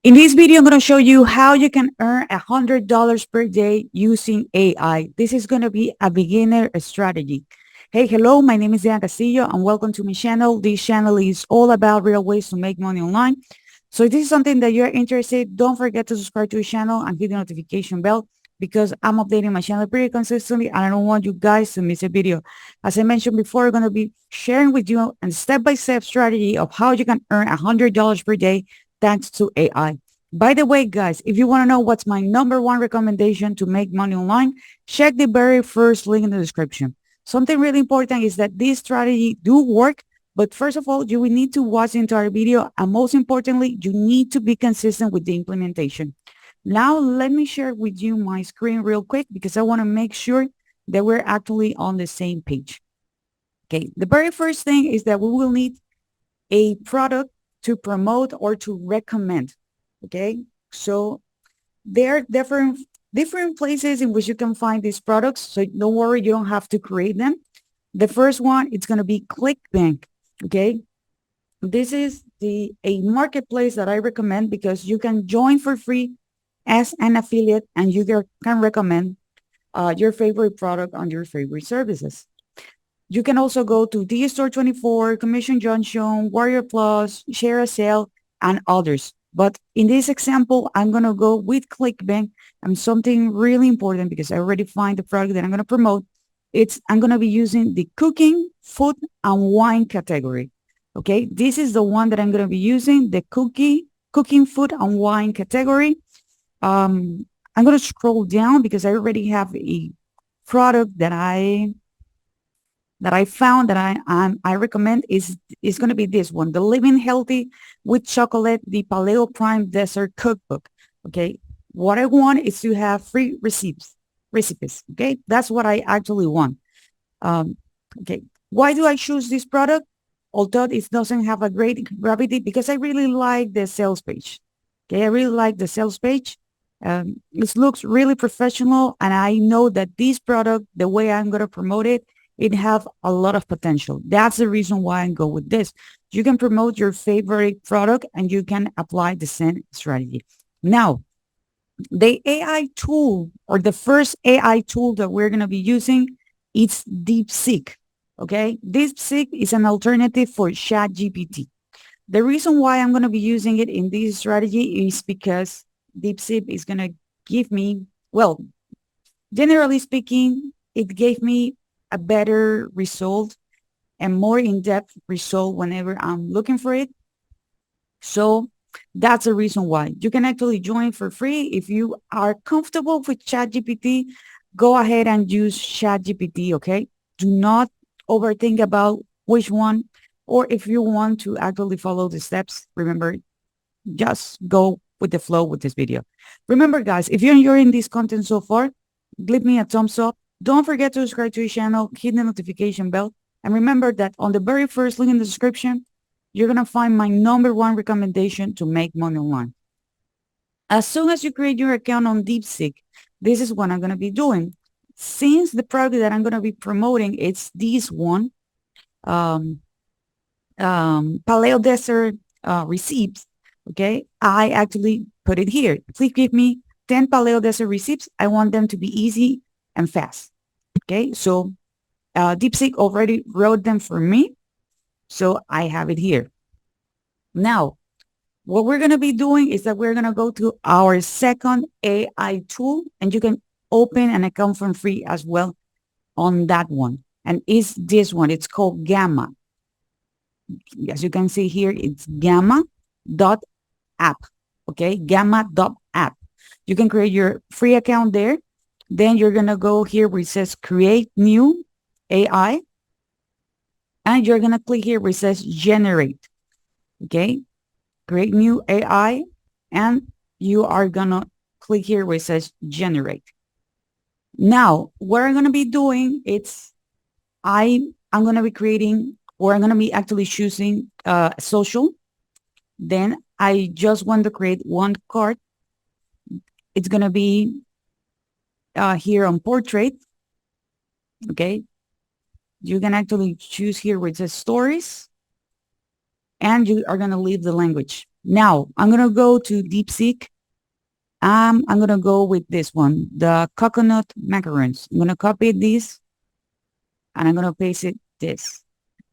In this video, I'm going to show you how you can earn $100 per day using AI. This is going to be a beginner strategy. Hey, hello, my name is Diana Castillo and welcome to my channel. This channel is all about real ways to make money online. So if this is something that you're interested, don't forget to subscribe to the channel and hit the notification bell because I'm updating my channel pretty consistently and I don't want you guys to miss a video. As I mentioned before, I'm going to be sharing with you a step-by-step strategy of how you can earn $100 per day thanks to AI. By the way, guys, if you want to know what's my number one recommendation to make money online, check the very first link in the description. Something really important is that this strategy do work, but first of all, you will need to watch the entire video, and most importantly, you need to be consistent with the implementation. Now, let me share with you my screen real quick because I want to make sure that we're actually on the same page. Okay, the very first thing is that we will need a product to promote or to recommend. Okay, so there are different places in which you can find these products. So don't worry, you don't have to create them. The first one, it's going to be ClickBank. Okay, this is a marketplace that I recommend because you can join for free as an affiliate and you can recommend your favorite product on your favorite services. You can also go to DStore24, Commission Junction, Warrior Plus, Share a Sale, and others. But in this example, I'm going to go with ClickBank and something really important because I already find the product that I'm going to promote. I'm going to be using the cooking, food, and wine category. Okay, this is the one that I'm going to be using, the cooking, food, and wine category. I'm going to scroll down because I already have a product that I found that I recommend is going to be this one, the Living Healthy with Chocolate, the Paleo Prime Dessert Cookbook. Okay, what I want is to have free recipes. Okay, that's what I actually want. Um, okay, why do I choose this product? Although it doesn't have a great gravity, because I really like the sales page. Okay, I really like the sales page. It looks really professional, and I know that this product, the way I'm going to promote it, it have a lot of potential. That's the reason why I go with this. You can promote your favorite product and you can apply the same strategy. Now, the AI tool or the first AI tool that we're going to be using, it's DeepSeek. Okay. DeepSeek is an alternative for ChatGPT. The reason why I'm going to be using it in this strategy is because DeepSeek is going to give me, well, generally speaking, it gave me a better result and more in-depth result whenever I'm looking for it. So that's the reason why. You can actually join for free. If you are comfortable with ChatGPT, go ahead and use ChatGPT, okay? Do not overthink about which one, or if you want to actually follow the steps, remember, just go with the flow with this video. Remember, guys, if you're enjoying this content so far, leave me a thumbs up. Don't forget to subscribe to the channel, hit the notification bell, and remember that on the very first link in the description, you're going to find my number one recommendation to make money online. As soon as you create your account on DeepSeek, this is what I'm going to be doing. Since the product that I'm going to be promoting, it's this one, um, Paleo Dessert receipts. Okay, I actually put it here. Please give me 10 Paleo Dessert receipts. I want them to be easy and fast. Okay, so DeepSeek already wrote them for me. So I have it here. Now, what we're going to be doing is that we're going to go to our second AI tool, and you can open an account for free as well on that one. And it's this one. It's called Gamma. As you can see here, it's gamma.app. Okay, gamma.app. You can create your free account there. Then you're going to go here where it says create new AI. And you're going to click here where it says generate. Okay, create new AI. And you are going to click here where it says generate. Now, what I'm going to be doing, I'm going to be creating, or I'm going to be actually choosing social. Then I just want to create one card. It's going to be here on portrait. Okay. You can actually choose here where it says stories, and you are going to leave the language. Now I'm going to go to DeepSeek. I'm going to go with this one, the coconut macarons. I'm going to copy this and I'm going to paste it this.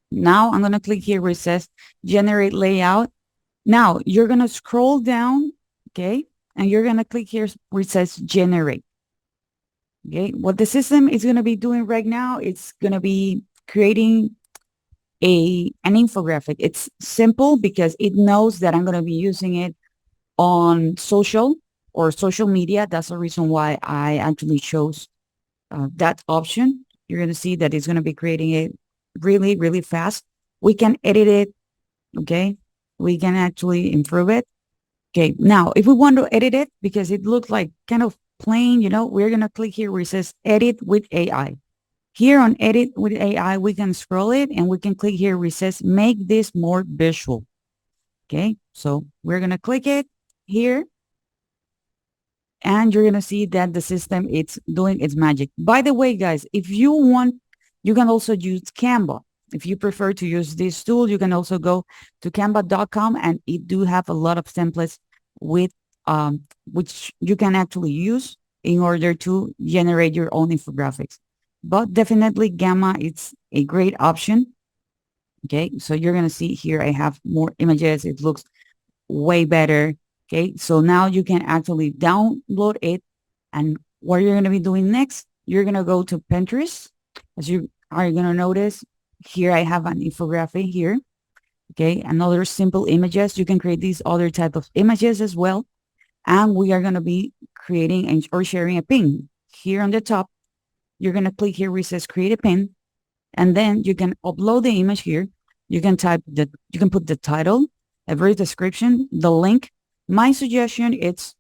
Now I'm going to click here where it says generate layout. Now you're going to scroll down, okay? And you're going to click here where it says generate. Okay, what the system is going to be doing right now, it's going to be creating an infographic. It's simple because it knows that I'm going to be using it on social or social media. That's the reason why I actually chose that option. You're going to see that it's going to be creating it really, really fast. We can edit it. Okay. We can actually improve it. Okay. Now, if we want to edit it because it looks like kind of plain, we're going to click here where it says edit with AI. Here on edit with AI, we can scroll it and we can click here where it says make this more visual. Okay. So we're going to click it here and you're going to see that the system, it's doing its magic. By the way, guys, if you want, you can also use Canva. If you prefer to use this tool, you can also go to canva.com and it do have a lot of templates with which you can actually use in order to generate your own infographics. But definitely Gamma, it's a great option. Okay, so you're going to see here, I have more images. It looks way better. Okay, so now you can actually download it. And what you're going to be doing next, you're going to go to Pinterest. As you are going to notice, here I have an infographic here. Okay, another simple images. You can create these other type of images as well. And we are going to be creating or sharing a pin. Here on the top, you're going to click here where it says create a pin. And then you can upload the image here. You can you can put the title, a brief description, the link. My suggestion is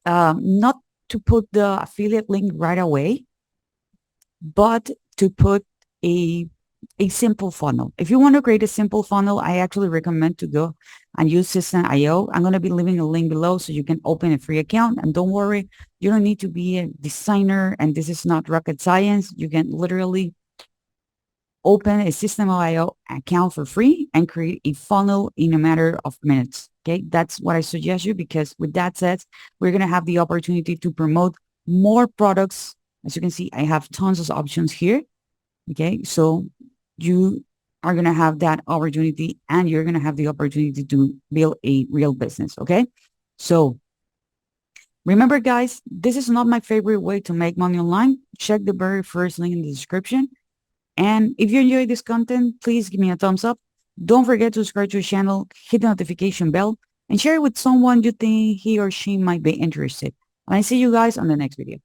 not to put the affiliate link right away, but to put a simple funnel. If you want to create a simple funnel, I actually recommend to go and use System.io. I'm going to be leaving a link below so you can open a free account. And don't worry, you don't need to be a designer and this is not rocket science. You can literally open a System.io account for free and create a funnel in a matter of minutes. Okay, that's what I suggest you because with that said, we're going to have the opportunity to promote more products. As you can see, I have tons of options here. Okay, so you are going to have that opportunity and you're going to have the opportunity to build a real business. Okay, so remember, guys, this is not my favorite way to make money online. Check the very first link in the description. And if you enjoyed this content, please give me a thumbs up. Don't forget to subscribe to the channel, hit the notification bell, and share it with someone you think he or she might be interested. And I see you guys on the next video.